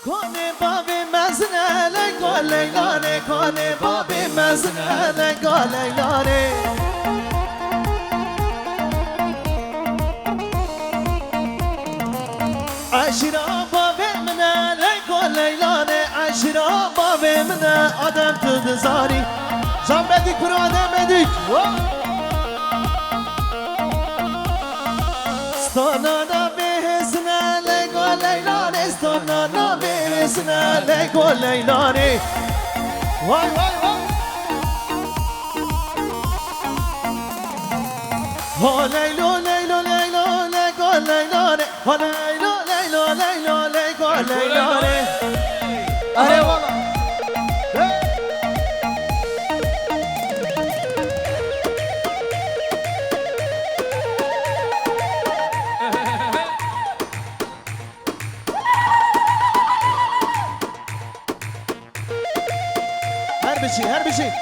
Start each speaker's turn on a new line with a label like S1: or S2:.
S1: کنه بابی مزنه لگا لیلانه کنه بابی مزنه لگا لیلانه عشرا بابی منه لگا لیلانه عشرا بابی منه آدم تو دزاری زن بدیک برو آدم بدیک ستانانا بهزنه لگا لیلانه ستانانا بهزنه لگا لیلانه وای وای وای ها لیلو لیلو لیلو لگا لیلانه ها لیلو لیلو لیلو لگا لیلانه اره والا هر بشی